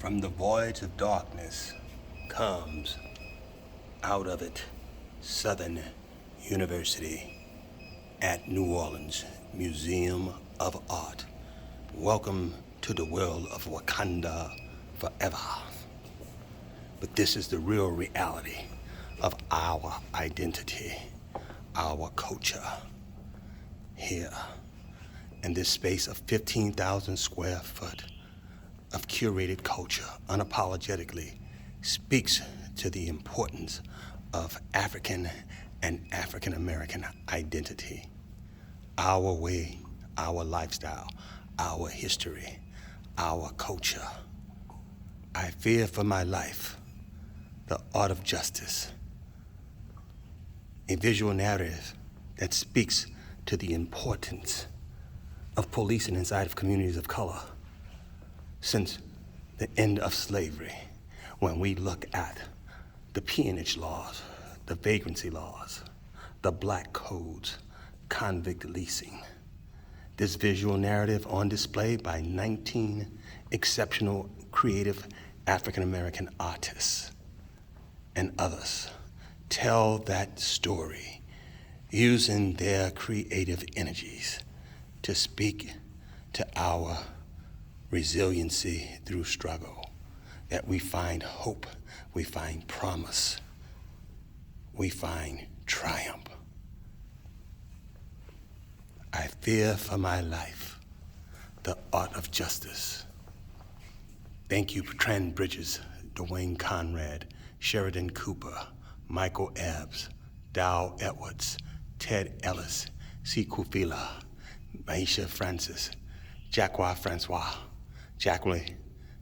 From the voids of darkness comes out of it Southern University at New Orleans Museum of Art. Welcome to the world of Wakanda forever. But this is the real reality of our identity, our culture. Here, in this space of 15,000 square foot of curated culture, unapologetically speaks to the importance of African and African American identity, our way, our lifestyle, our history, our culture. I fear for my life, the art of justice, a visual narrative that speaks to the importance of policing inside of communities of color since the end of slavery. When we look at the peonage laws, the vagrancy laws, the black codes, convict leasing, this visual narrative on display by 19 exceptional creative African American artists and others tell that story using their creative energies to speak to our resiliency through struggle, that we find hope, we find promise, we find triumph. I fear for my life, the art of justice. Thank you, Trent Bridges, Dwayne Conrad, Sheridan Cooper, Michael Ebbs, Dow Edwards, Ted Ellis, Siku Fila, Maisha Francis, Jacqua Francois, Jacqueline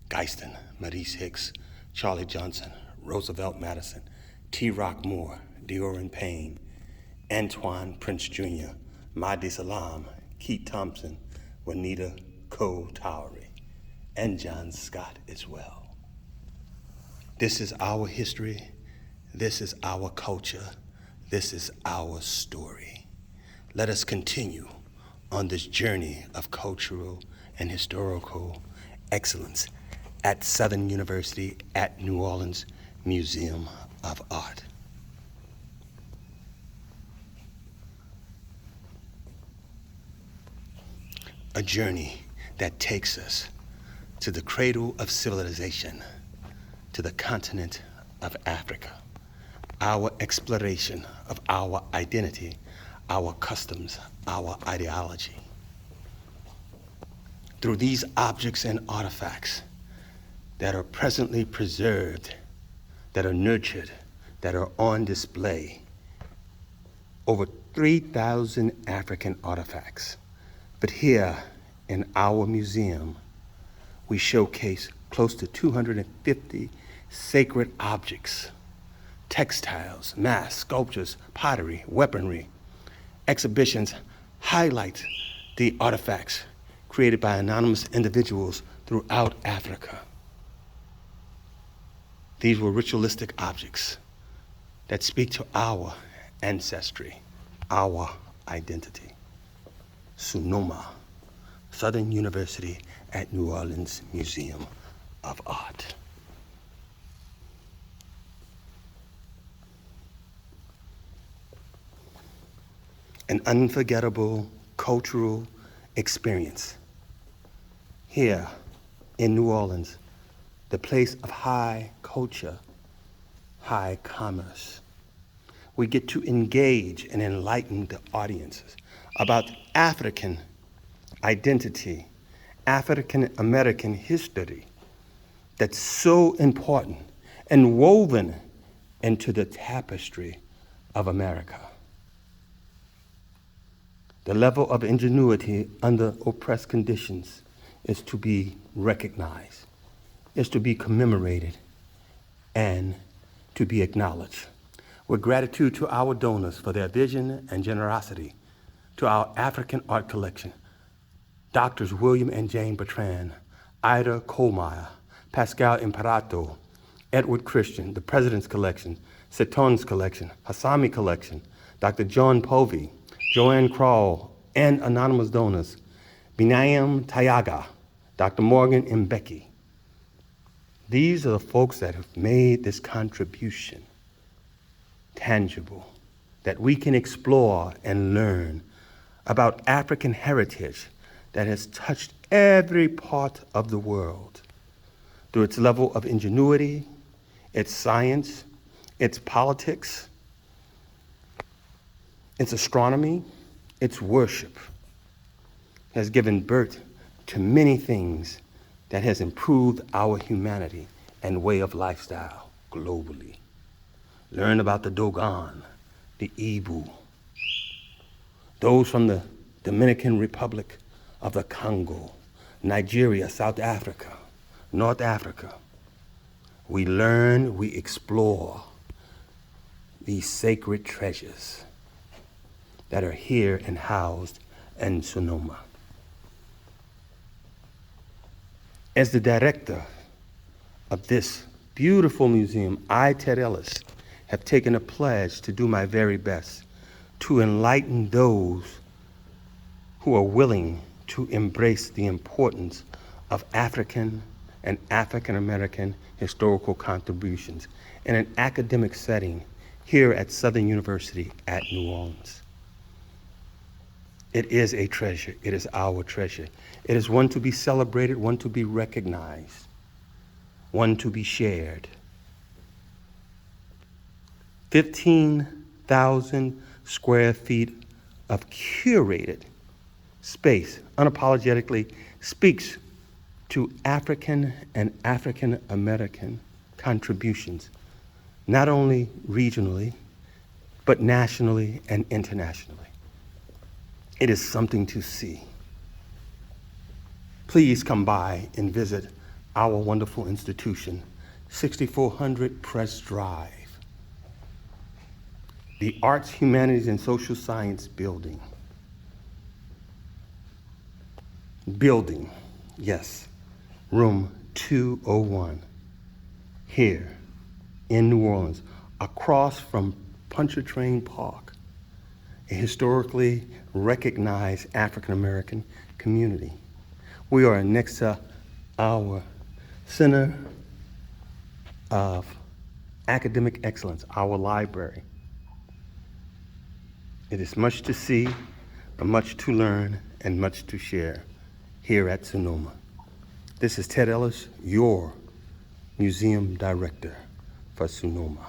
Geiston, Maurice Hicks, Charlie Johnson, Roosevelt Madison, T. Rock Moore, Deorrin Payne, Antoine Prince Jr., Mahdi Salam, Keith Thompson, Juanita Cole Towery, and John Scott as well. This is our history. This is our culture. This is our story. Let us continue on this journey of cultural and historical excellence at Southern University at New Orleans Museum of Art. A journey that takes us to the cradle of civilization, to the continent of Africa. Our exploration of our identity, our customs, our ideology. Through these objects and artifacts that are presently preserved, that are nurtured, that are on display, over 3,000 African artifacts. But here in our museum, we showcase close to 250 sacred objects, textiles, masks, sculptures, pottery, weaponry. Exhibitions highlight the artifacts created by anonymous individuals throughout Africa. These were ritualistic objects that speak to our ancestry, our identity. Sunoma, Southern University at New Orleans Museum of Art. An unforgettable cultural experience. Here in New Orleans, the place of high culture, high commerce. We get to engage and enlighten the audiences about African identity, African American history that's so important and woven into the tapestry of America. The level of ingenuity under oppressed conditions is to be recognized, is to be commemorated, and to be acknowledged. With gratitude to our donors for their vision and generosity, to our African art collection, Doctors William and Jane Bertrand, Ida Kohlmeyer, Pascal Imperato, Edward Christian, the President's Collection, Seton's Collection, Hassami Collection, Dr. John Povey, Joanne Krall, and anonymous donors, Binayam Tayaga, Dr. Morgan Mbeki, These are the folks that have made this contribution tangible, that we can explore and learn about African heritage that has touched every part of the world through its level of ingenuity, its science, its politics, its astronomy, its worship, has given birth to many things that has improved our humanity and way of lifestyle globally. Learn about the Dogon, the Ibu, those from the Dominican Republic of the Congo, Nigeria, South Africa, North Africa. We learn, we explore these sacred treasures that are here and housed in Sonoma. As the director of this beautiful museum, I, Ted Ellis, have taken a pledge to do my very best to enlighten those who are willing to embrace the importance of African and African American historical contributions in an academic setting here at Southern University at New Orleans. It is a treasure. It is our treasure. It is one to be celebrated, one to be recognized, one to be shared. 15,000 square feet of curated space unapologetically speaks to African and African American contributions, not only regionally, but nationally and internationally. It is something to see. Please come by and visit our wonderful institution, 6400 Press Drive, the Arts, Humanities, and Social Science Building. Yes, room 201, here in New Orleans, across from Pontchartrain Park, a historically recognized African American community. We are next to our Center of Academic Excellence, our library. It is much to see, much to learn, and much to share here at Sonoma. This is Ted Ellis, your museum director for Sonoma.